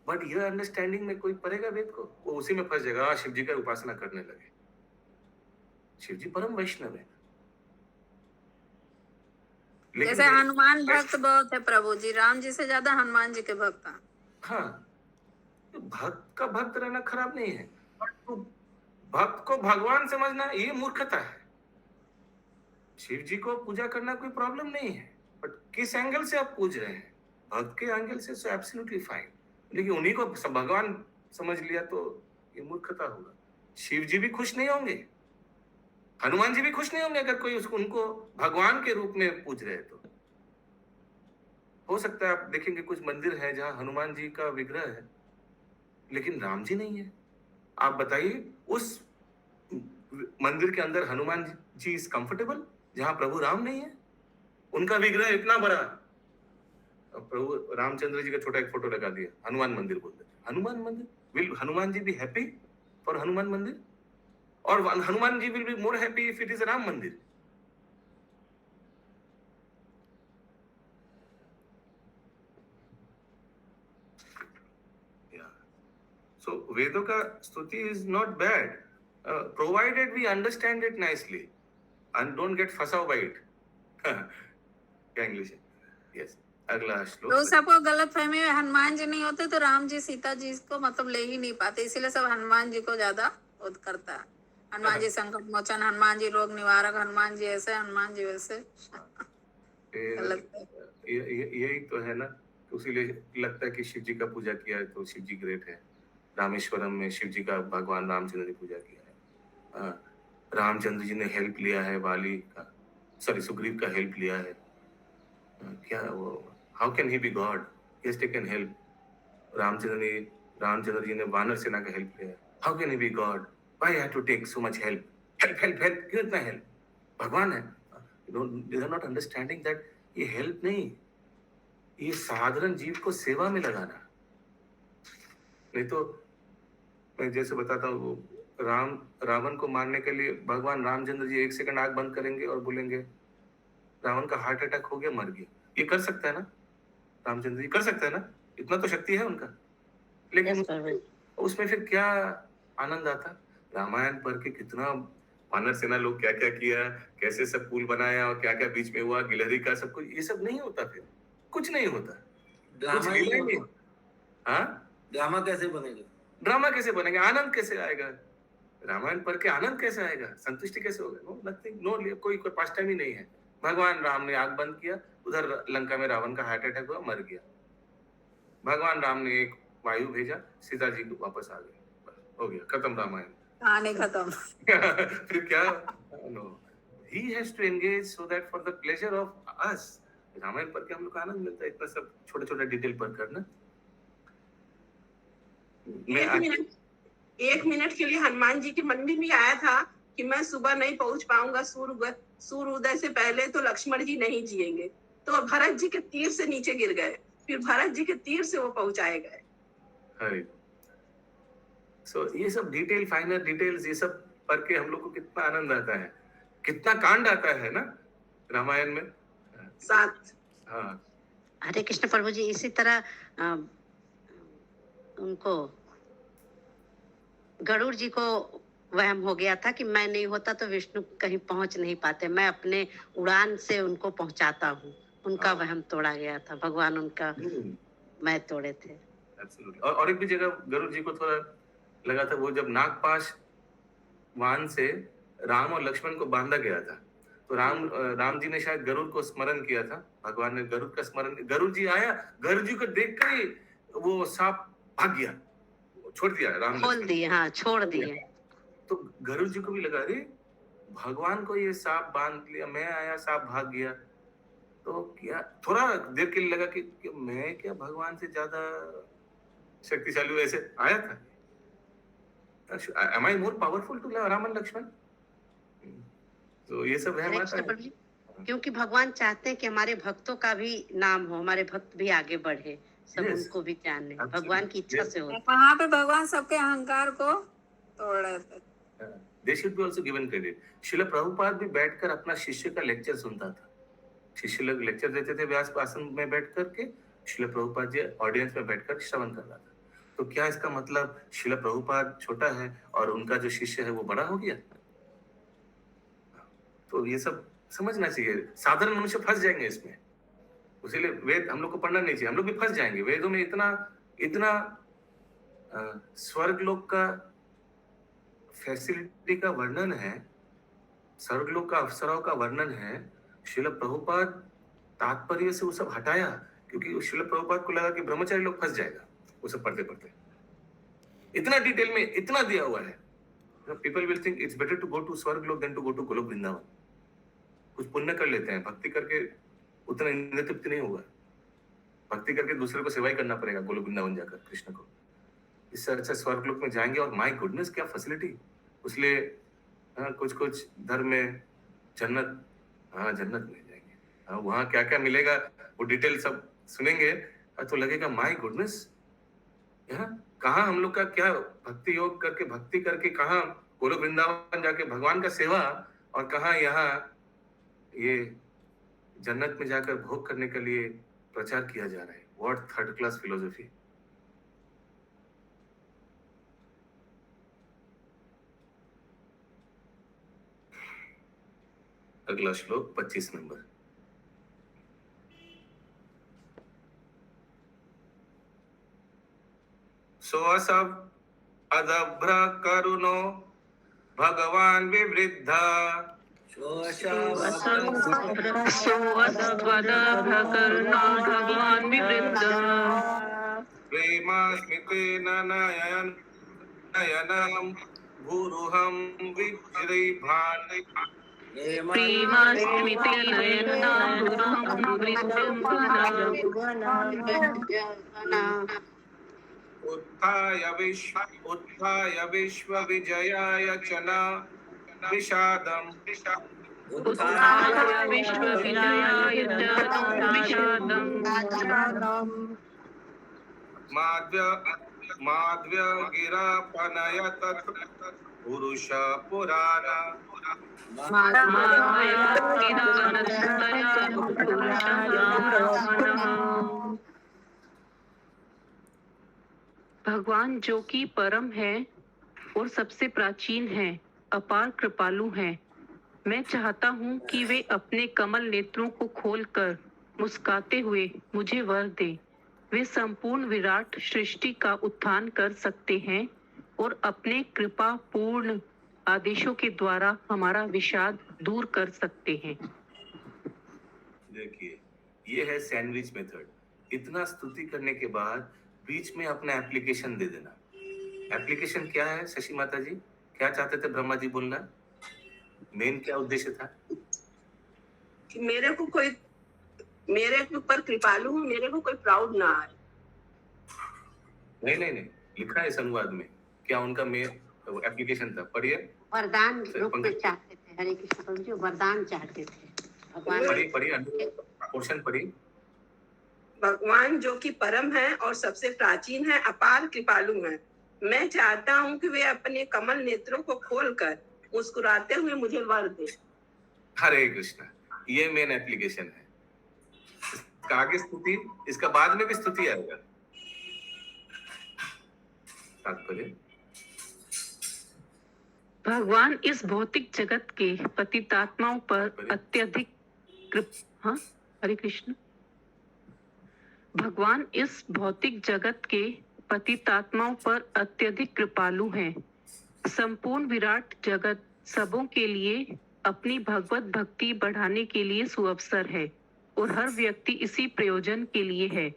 बट ये अंडरस्टैंडिंग में कोई पढ़ेगा वेद को, वो उसी में फंस जाएगा, शिव जी का उपासना करने लगे। शिव जी परम वैष्णव है, लेकिन जैसे हनुमान भक्त बहुत है प्रभु जी, राम जी से ज्यादा हनुमान जी के भक्त हैं। हाँ, तो भक्त का भक्त रहना खराब नहीं है, बट तो भक्त को भगवान समझना ये मूर्खता है। शिव जी को पूजा करना कोई प्रॉब्लम नहीं है, बट किस एंगल से आप पूज रहे हैं? भक्त के एंगल से सो एब्सोल्युटली फाइन, लेकिन उन्हीं को भगवान समझ लिया तो ये मूर्खता होगा। शिव जी भी खुश नहीं होंगे, हनुमान जी भी खुश नहीं होंगे अगर कोई उसको उनको भगवान के रूप में पूज रहे तो। हो सकता है आप देखेंगे कुछ मंदिर है जहां हनुमान जी का विग्रह है लेकिन राम जी नहीं है। आप बताइए उस मंदिर के अंदर हनुमान जी इज कंफर्टेबल जहां प्रभु राम नहीं है? उनका विग्रह इतना बड़ा, प्रभु रामचंद्र जी का छोटा एक फोटो लगा दिया, हनुमान मंदिर बोलते। हनुमान मंदिर, will Hanuman ji be happy for Hanuman mandir? और Hanuman ji will be more happy if it is Ram mandir. So वेदों का स्तुति is not bad, provided we understand it nicely and don't get fuss out by it. क्या इंग्लिश है? Yes. अगला तो श्लोक। सबको गलत फहमी है, हनुमान जी नहीं होते तो राम जी सीता जी को मतलब ले ही नहीं पाते, इसीलिए सब हनुमान जी को ज्यादा उद करता है। हनुमान जी संकट मोचन, हनुमान जी रोग निवारक, हनुमान जी ऐसे, हनुमान जी वैसे। गलत है। यही तो है ना, उसीलिए लगता है कि शिव जी का पूजा किया है तो शिव जी ग्रेट है। रामेश्वरम में शिव जी का भगवान रामचंद्र ने पूजा किया है। रामचंद्र जी ने हेल्प लिया है वाली का, सॉरी सुग्रीव का हेल्प लिया है। क्या वो, how can he be God? He has taken help. Ramchandra ji ने वानर सेना का हेल्प लिया है। How can he be God? Why have to take so much help? Help help help, क्यों इतना हेल्प? भगवान है। They are not understanding that ये हेल्प नहीं, ये साधारण जीव को सेवा में लगाना। नहीं तो मैं जैसे बताता हूँ, रावण को मारने के लिए भगवान रामचंद्र जी 1 सेकंड आंख बंद करेंगे और बोलेंगे रावण का हार्ट अटैक हो गया, मर गया। ये कर सकता है ना? रामचंद्र जी कर सकता है ना? इतना तो शक्ति है उनका। लेकिन उसमें फिर क्या आनंद आता? रामायण पढ़ के कितना वानर सेना लोग क्या क्या किया, कैसे सब पुल बनाया और क्या क्या बीच में हुआ, गिलहरी का सब कुछ, ये सब नहीं होता। फिर कुछ नहीं होता, कुछ मिला ही नहीं। हाँ, ड्रामा कैसे बनेगा? ड्रामा कैसे बनेगा? आनंद कैसे आएगा? रामायण पढ़ के आनंद कैसे आएगा? संतुष्टि कैसे होगा? नो नथिंग, नो, कोई पास टाइम ही नहीं है। भगवान राम ने आंख बंद किया, उधर लंका में रावण का हार्ट अटैक हुआ, मर गया। भगवान राम ने एक वायु भेजा, सीता जी को वापस आ गए, हो गया, खत्म रामायण। कहानी खत्म। फिर क्या? No, he has to engage so that for the pleasure of us। Ramayana पढ़ के हम लोग को आनंद मिलता है, इतना सब छोटे छोटे डिटेल पढ़ कर ना। एक मिनट के लिए हनुमान जी के मंदिर में आया था कि मैं सुबह नहीं पहुंच पाऊंगा, सूर्य उदय से पहले, तो लक्ष्मण जी नहीं जिएंगे, तो भरत जी के तीर से नीचे गिर गए, फिर भरत जी के तीर से वो पहुंचाए गए। सो ये सब डिटेल, फाइनल डिटेल्स, ये सब पढ़ के हम लोग को कितना आनंद आता है, कितना कांड आता है ना रामायण में। 7। हाँ, हरे कृष्ण प्रभु जी। इसी तरह उनको गरुड़ जी को वहम हो गया था कि मैं नहीं होता तो विष्णु कहीं पहुंच नहीं पाते, मैं अपने उड़ान से उनको पहुंचाता हूँ। उनका वहम तोड़ा गया था, भगवान उनका मैं तोड़े थे। और एक भी जगह गरुड़ जी को थोड़ा लगा था, वो जब नागपाश वाहन से राम और लक्ष्मण को बांधा गया था, तो राम जी ने शायद गरुड़ को स्मरण किया था, भगवान ने गरुड़ का स्मरण किया। गरुड़ जी आया, गरुड़ जी को देखकर ही वो सांप भाग गया, छोड़ दिया, राम खोल दिए, हाँ छोड़ दिए। तो गरुड़ जी को भी लगा, अरे भगवान को ये सांप बांध लिया, मैं आया सांप भाग गया, तो क्या थोड़ा देर के लिए लगा कि मैं क्या भगवान से ज्यादा शक्तिशाली ऐसे आया था? Am I more powerful to Ram and Lakshman? तो ये सब है क्योंकि भगवान चाहते हैं कि हमारे भक्तों का भी नाम हो, हमारे भक्त भी आगे बढ़े, सब उनको भी जाने, भगवान की इच्छा से हो। वहाँ पे भगवान सबके अहंकार को तोड़ रहे थे। They should be also given credit। Srila Prabhupada भी बैठकर अपना शिष्य का लेक्चर सुनता था। शिष्य लोग लेक्चर देते थे व्यास आसन में बैठ करके, श्रील प्रभुपाद जी ऑडियंस में बैठकर श्रवण कर रहा था। तो क्या इसका मतलब शिला प्रभुपाद छोटा है और उनका जो शिष्य है वो बड़ा हो गया? तो ये सब समझना चाहिए, साधारण मनुष्य फंस जाएंगे इसमें। इसीलिए वेद हम लोग को पढ़ना नहीं चाहिए, हम लोग भी फंस जाएंगे। वेदों में इतना इतना स्वर्ग लोक का फैसिलिटी का वर्णन है, स्वर्ग लोक का अवसरों का वर्णन है। शिला प्रभुपाद तात्पर्य से वो सब हटाया, क्योंकि शिला प्रभुपाद को लगा कि ब्रह्मचारी लोग फंस जाएगा वो सब पढ़ते पढ़ते। इतना डिटेल में इतना दिया हुआ है, people will think it's better to go to स्वर्ग लोक than to go to Golok Vrindavan. कुछ पुण्य कर लेते हैं, भक्ति करके उतना इंद्रिय तृप्ति नहीं होगा। भक्ति करके दूसरे को सेवाई करना पड़ेगा गोलोक वृंदावन जाकर कृष्ण को। इससे अच्छा स्वर्ग लोक में जाएंगे और माय गुडनेस क्या फैसिलिटी। इसलिए कुछ कुछ धर्म में जन्नत, जन्नत में जाएंगे, वहां क्या क्या मिलेगा वो डिटेल सब सुनेंगे तो लगेगा माय गुडनेस, कहाँ हम लोग का क्या भक्ति योग करके भक्ति करके कहाँ गोलोक वृंदावन जाके भगवान का सेवा, और कहाँ यहाँ ये जन्नत में जाकर भोग करने के लिए प्रचार किया जा रहा है। What third class philosophy. अगला श्लोक 25 नंबर। सोऽसव अदभ्र करुणो भगवान विवृद्ध भगवान विवृद्ध प्रेमास्मितेन नयनं भूरुहं विजृभान उत्थाय विश्व विजयाय च न विषादम् माध्य गिरापनय तत् पुरुष पुराण भगवान जो कि परम है और सबसे प्राचीन है, अपार कृपालु हैं। मैं चाहता हूँ कि वे अपने कमल नेत्रों को खोलकर मुस्काते हुए मुझे वर दे। वे संपूर्ण विराट सृष्टि का उत्थान कर सकते हैं और अपने कृपा पूर्ण आदेशों के द्वारा हमारा विषाद दूर कर सकते हैं। देखिए, ये है सैंडविच मेथड। इतना स्तुति करने के बाद बीच में अपना एप्लीकेशन दे देना। एप्लीकेशन क्या है शशि माता जी? क्या चाहते थे ब्रह्मा जी बोलना? मेन क्या उद्देश्य था? कि मेरे ऊपर कृपालु हूँ, मेरे को कोई प्राउड ना आए। नहीं, लिखा है इस अनुवाद में। क्या उनका मेन एप्लीकेशन था? पढ़िए। वरदान रूप में चाहते थे। हरे कृष्ण प्रभु जी वरदान चाहते थे। भगवान पढ़िए पोर्शन पढ़िए। भगवान जो कि परम है और सबसे प्राचीन है, अपार कृपालु है। मैं चाहता हूँ कि वे अपने कमल नेत्रों को खोलकर मुस्कुराते हुए मुझे वर दे। हरे कृष्ण, ये मेन एप्लीकेशन है। इसका आगे स्तुति, इसका बाद में भी स्तुति आएगा। तात्पर्य, भगवान इस भौतिक जगत के पतितात्माओं पर अत्यधिक हरे कृष्ण। भगवान इस भौतिक जगत के पतितात्माओं पर अत्यधिक कृपालु हैं। संपूर्ण विराट जगत सबों के लिए अपनी भगवत भक्ति बढ़ाने के लिए सुअवसर है और हर व्यक्ति इसी प्रयोजन के लिए है।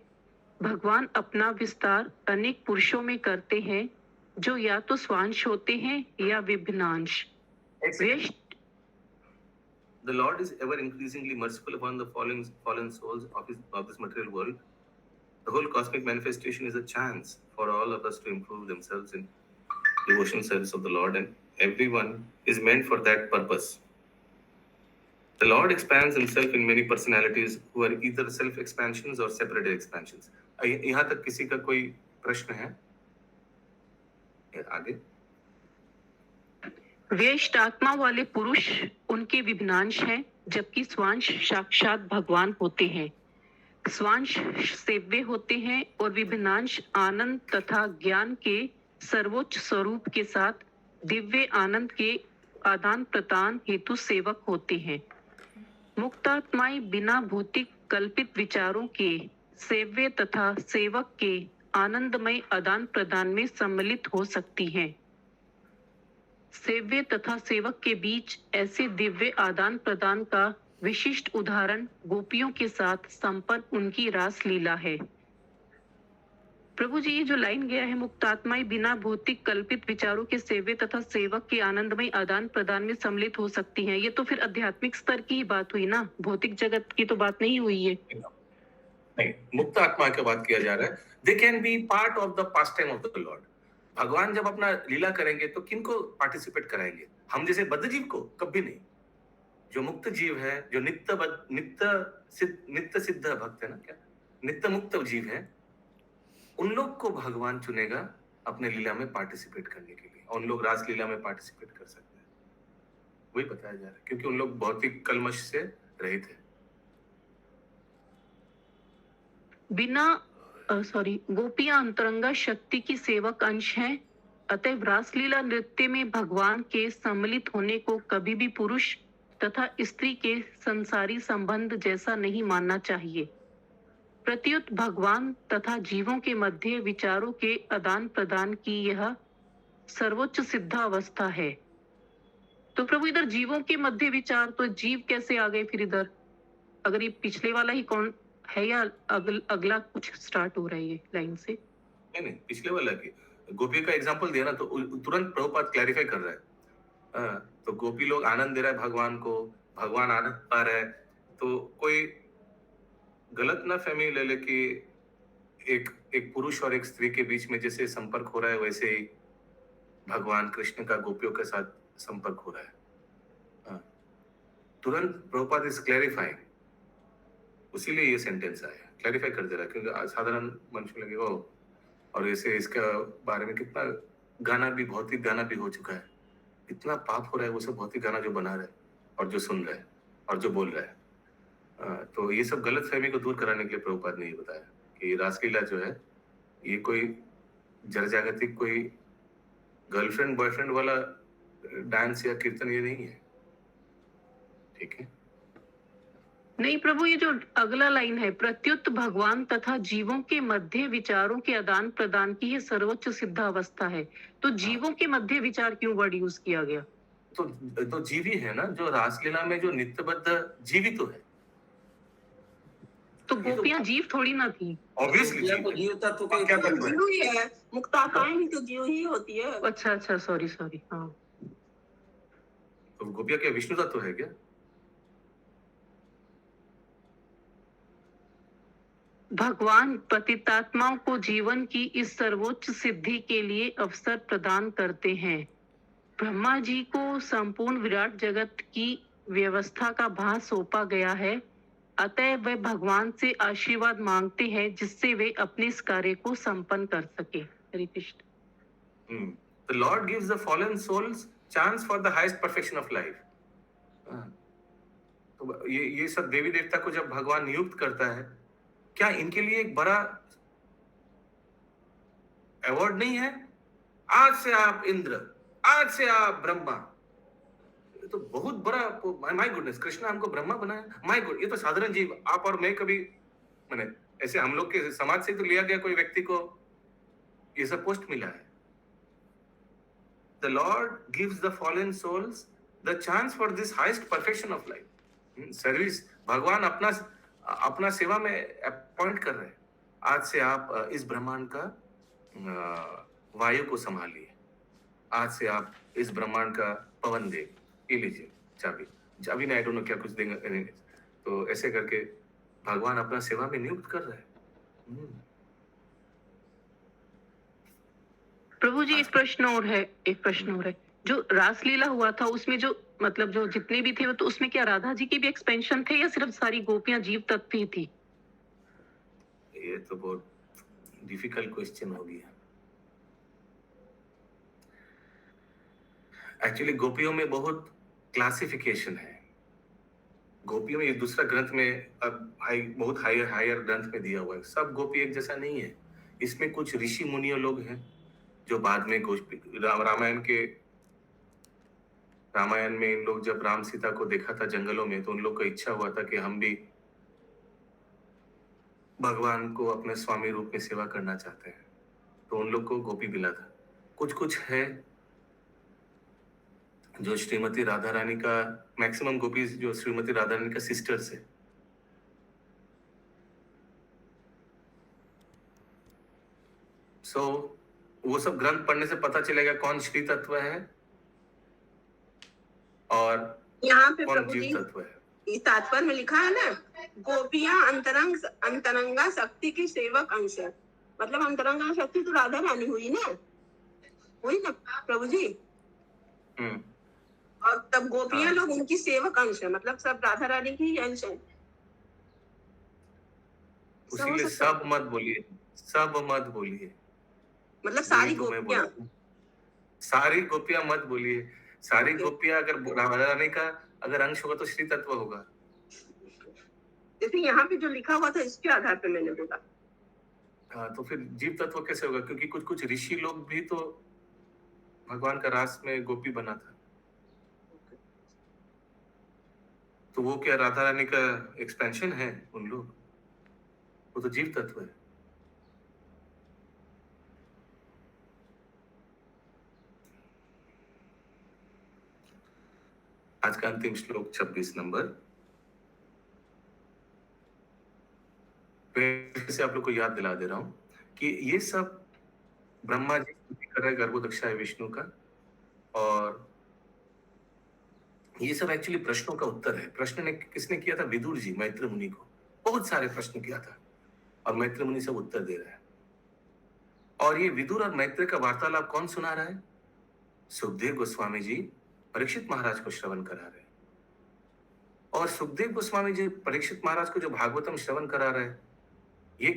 भगवान अपना विस्तार अनेक पुरुषों में करते हैं जो या तो स्वांश होते हैं या विभिन्नांश। The Lord is ever increasingly merciful upon the fallen souls of this material world. The whole cosmic manifestation is a chance for all of us to improve themselves in devotion service of the Lord, and everyone is meant for that purpose. The Lord expands himself in many personalities who are either self-expansions or separated expansions. यहाँ तक किसी का कोई प्रश्न है? आगे। व्यष्ट आत्मा वाले पुरुष उनके विभिन्नांश हैं, जबकि स्वांश साक्षात भगवान होते हैं। स्वांश सेव्य होते हैं और विभिन्नांश आनंद तथा ज्ञान के सर्वोच्च स्वरूप के साथ दिव्य आनंद के आदान प्रदान हेतु सेवक होते हैं। मुक्तात्माएं बिना भौतिक कल्पित विचारों के सेव्य तथा सेवक के आनंदमय आदान प्रदान में सम्मिलित हो सकती हैं। सेव्य तथा सेवक के बीच ऐसे दिव्य आदान प्रदान का विशिष्ट उदाहरण गोपियों के साथ संपर्क उनकी रास लीला है। प्रभु जी, ये जो लाइन गया है, मुक्तात्माएं बिना भौतिक कल्पित विचारों के सेव्य तथा सेवक के आनंदमय आदान प्रदान में सम्मिलित हो सकती हैं, ये तो फिर आध्यात्मिक स्तर की ही बात हुई ना, भौतिक जगत की तो बात नहीं हुई है। नहीं, मुक्त आत्मा की बात किया जा रहा है। They can be part of the past time of the Lord. भगवान जब अपना लीला करेंगे तो किनको पार्टिसिपेट कराएंगे? हम जैसे बद्ध जीव को कभी नहीं। जो मुक्त जीव है, जो नित्य सिद्ध भक्त है ना, क्या नित्य मुक्त जीव है, उन लोग को भगवान चुनेगा अपने लीला में पार्टिसिपेट करने के लिए, और उन लोग रास लीला में पार्टिसिपेट कर सकते हैं। वही बताया जा रहा है, क्योंकि उन लोग भौतिक कलमश से रहित है। गोपियां अंतरंगा शक्ति की सेवक अंश हैं, अतः रासलीला नृत्य में भगवान के सम्मिलित होने को कभी भी पुरुष तथा स्त्री के संसारी संबंध जैसा नहीं मानना चाहिए। प्रत्युत भगवान तथा जीवों के मध्य विचारों के आदान प्रदान की यह सर्वोच्च सिद्धावस्था है। तो प्रभु, इधर जीवों के मध्य विचार, तो जीव कैसे आ गए फिर इधर? अगर ये पिछले वाला ही कौन है या अगला कुछ स्टार्ट हो रहा है ये लाइन से? नहीं, पिछले वाला की गोपी का एग्जांपल दिया ना, तो तुरंत प्रभुपाद क्लैरिफाई कर रहा है। तो गोपी लोग आनंद दे रहा है भगवान को, भगवान आनंद पा रहा है, तो कोई गलत ना फहमी ले ले कि एक पुरुष और एक स्त्री के बीच में जैसे संपर्क हो रहा है, वैसे ही भगवान कृष्ण का गोपियों के साथ संपर्क हो रहा है। तुरंत प्रभुपाद इज क्लैरिफाइंग, उसीलिए ये सेंटेंस आया, क्लैरिफाई कर दे रहा है, क्योंकि साधारण मनुष्य लगेगा और ऐसे इसका बारे में कितना गाना भी, भौतिक गाना भी हो चुका है, इतना पाप हो रहा है वो सब भौतिक गाना जो बना रहा है और जो सुन रहा है और जो बोल रहा है। तो ये सब गलत फहमी को दूर कराने के लिए प्रभुपाद ने ये बताया कि रासलीला जो है ये कोई जड़ जागतिक कोई गर्लफ्रेंड बॉयफ्रेंड वाला डांस या कीर्तन ये नहीं है। ठीक है? नहीं प्रभु, ये जो अगला लाइन है, प्रत्युत भगवान तथा जीवों के मध्य विचारों के आदान प्रदान की ये सर्वोच्च सिद्धावस्था है, तो जीवों के मध्य विचार क्यों वर्ड यूज किया गया? तो जीवी है ना, जो रासलीला में जो नित्यबद्ध जीवित तो है। तो गोपियां जीव थोड़ी ना थी। ऑब्वियसली जीव तत्व का क्या मतलब है? जीव ही है, मुक्तात्माएं भी तो जीव ही होती है। अच्छा, सॉरी, हाँ। तो गोपियां क्या विष्णु तत्व है क्या? भगवान पतितात्माओं को जीवन की इस सर्वोच्च सिद्धि के लिए अवसर प्रदान करते हैं। ब्रह्मा जी को संपूर्ण विराट जगत की व्यवस्था का भार सौंपा गया है, अतः वे भगवान से आशीर्वाद मांगते हैं जिससे वे अपने इस कार्य को संपन्न कर सके। हरे Krishna. The Lord gives the fallen souls chance for the highest perfection of life. तो ये सब देवी देवता को जब भगवान नियुक्त करता है, क्या इनके लिए एक बड़ा अवार्ड नहीं है? आज से आप इंद्र, आज से आप ब्रह्मा, तो बहुत बड़ा। माय गुडनेस, कृष्णा हमको ब्रह्मा बनाया, माय गुड। ये तो साधारण जीव, आप और मैं कभी, मैंने ऐसे हम लोग के समाज से तो लिया गया कोई व्यक्ति को ये सब पोस्ट मिला है। The Lord gives the fallen souls the chance for this highest perfection of life. Service भगवान अपना सेवा में अपॉइंट कर रहे हैं। आज से आप इस ब्रह्मांड का वायु को संभालिए, आज से आप इस ब्रह्मांड का पवन देव, ये लीजिए चाबी नहीं, आई डोंट नो क्या कुछ देंगे। तो ऐसे करके भगवान अपना सेवा में नियुक्त कर रहे हैं। प्रभु जी, एक प्रश्न और है। जो रासलीला हुआ था उसमें जो मतलब जो जितने भी थे, तो उसमें क्या राधा जी की भी एक्सपेंशन थे या सिर्फ सारी गोपियां जीव तत्व ही थी? ये तो बहुत डिफिकल्ट क्वेश्चन हो गया। एक्चुअली गोपियों में बहुत क्लासिफिकेशन है। गोपियों में ये दूसरा ग्रंथ में अब बहुत हायर ग्रंथ में दिया हुआ है। सब गोपी एक जैसा नहीं है। इसमें कुछ ऋषि मुनियों लोग हैं जो बाद में रामायण में इन लोग जब राम सीता को देखा था जंगलों में, तो उन लोग को इच्छा हुआ था कि हम भी भगवान को अपने स्वामी रूप में सेवा करना चाहते हैं, तो उन लोग को गोपी मिला था। कुछ कुछ है जो श्रीमती राधा रानी का, मैक्सिमम गोपी जो श्रीमती राधा रानी का सिस्टर्स है। वो सब ग्रंथ पढ़ने से पता चलेगा कौन श्री तत्व है और यहाँ पे कौन प्रभु जीव जी तत्व है। इस तात्पर्य में लिखा है ना, गोपियां अंतरंगा शक्ति की सेवक अंश है। मतलब अंतरंगा शक्ति तो राधा रानी हुई ना प्रभु जी। और तब गोपियां लोग उनकी सेवक अंश है, मतलब सब राधा रानी की ही अंश है। उसीलिए सब मत बोलिए, सब मत बोलिए, मतलब सारी गोपियां मत बोलिए। सारी गोपियां अगर राधा रानी का अगर अंश होगा तो श्री तत्व होगा। जैसे यहाँ पे जो लिखा हुआ था इसके आधार पे मैंने बोला। हाँ, तो फिर जीव तत्व कैसे होगा? क्योंकि कुछ कुछ ऋषि लोग भी तो भगवान का रास में गोपी बना था, तो वो क्या राधा रानी का एक्सपेंशन है? उन लोग, वो तो जीव तत्व है। आज का अंतिम श्लोक 26 नंबर। फिर से आप लोग को याद दिला दे रहा हूं कि ये सब ब्रह्मा जी कर रहे गर्भोदक्षा है विष्णु का, और ये सब एक्चुअली प्रश्नों का उत्तर है। प्रश्न ने किसने किया था? विदुर जी मैत्र मुनि को बहुत सारे प्रश्न किया था, और मैत्र मुनि सब उत्तर दे रहा है। और ये विदुर और मैत्र का वार्तालाप कौन सुना रहा है? सुखदेव गोस्वामी जी परीक्षित महाराज को श्रवण करा रहे हैं। और सुखदेव गोस्वामी जी परीक्षित महाराज को जो भागवतम श्रवण करा रहे हैं, ये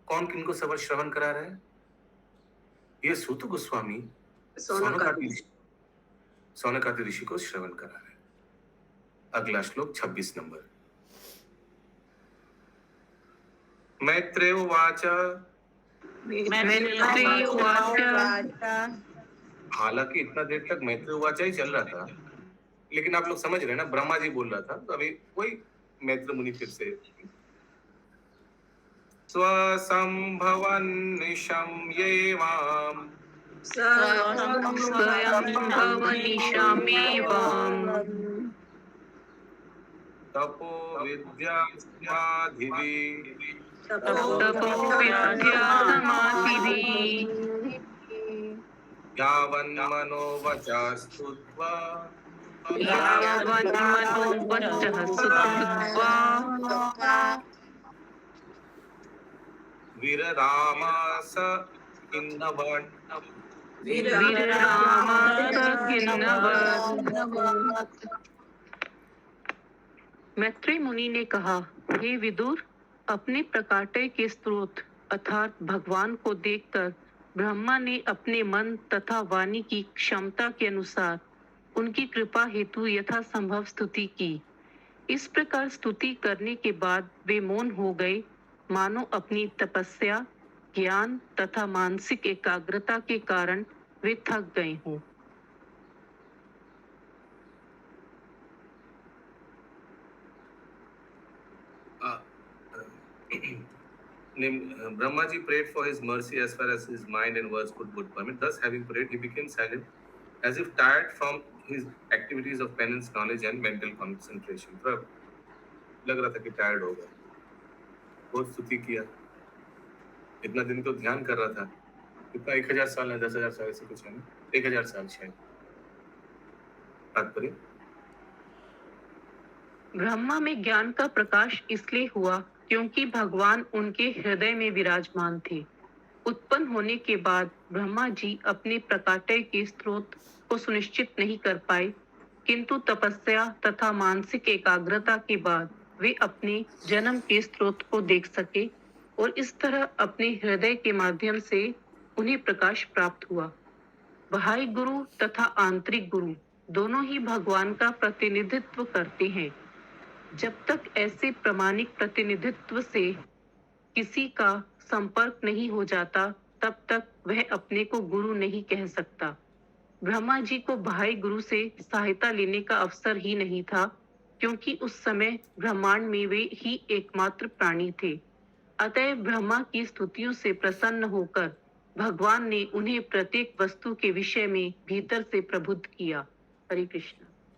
कौन किनको सब श्रवण करा रहे हैं? ये सूत गोस्वामी सौनकादि ऋषि को श्रवण करा रहे हैं। अगला श्लोक 26 नंबर। मैत्रेय उवाच। हालांकि इतना देर तक मैत्रेय उवाच ही चल रहा था, लेकिन आप लोग समझ रहे हैं ना, ब्रह्मा जी बोल रहा था, तो अभी वही मैत्र मुनि फिर से स्वसंभवन्निशं ये माम तपो विद्यासमाधिभिः यावन्मनो वचास्तुत्वा वीररामास किन्नवन् मैत्रेय मुनि ने कहा, हे विदुर, अपने प्रकाटय के स्रोत अर्थात भगवान को देखकर ब्रह्मा ने अपने मन तथा वाणी की क्षमता के अनुसार उनकी कृपा हेतु यथासंभव स्तुति की। इस प्रकार स्तुति करने के बाद वे मौन हो गए, मानो अपनी तपस्या, ज्ञान तथा मानसिक एकाग्रता के कारण वे थक गए हों। Brahma ji prayed for his mercy as far as his mind and words would permit. Thus, having prayed, he became silent, as if tired from his activities of penance, knowledge, and mental concentration. तो लग रहा था कि tired हो गया, बहुत स्तुति किया, इतना दिन तो ध्यान कर रहा था, कितना 1000 साल है, 10,000 साल ऐसे कुछ है ना, 1000 साल शायद। तात्पर्य, ब्रह्मा में ज्ञान का प्रकाश इसलिए हुआ क्योंकि भगवान उनके हृदय में विराजमान थे। उत्पन्न होने के बाद ब्रह्मा जी अपने प्रकाटय के स्रोत को सुनिश्चित नहीं कर पाए, किंतु तपस्या तथा मानसिक एकाग्रता के बाद वे अपने जन्म के स्रोत को देख सके और इस तरह अपने हृदय के माध्यम से उन्हें प्रकाश प्राप्त हुआ। बाह्य गुरु तथा आंतरिक गुरु दोनों ही भगवान का प्रतिनिधित्व करते हैं। जब तक ऐसे प्रामाणिक प्रतिनिधित्व से किसी का संपर्क नहीं हो जाता, तब तक वह अपने को गुरु नहीं कह सकता। ब्रह्मा जी को भाई गुरु से सहायता लेने का अवसर ही नहीं था, क्योंकि उस समय ब्रह्मांड में वे ही एकमात्र प्राणी थे। अतः ब्रह्मा की स्तुतियों से प्रसन्न होकर भगवान ने उन्हें प्रत्येक वस्तु के विषय में भीतर से प्रबुद्ध किया। हरे कृष्ण।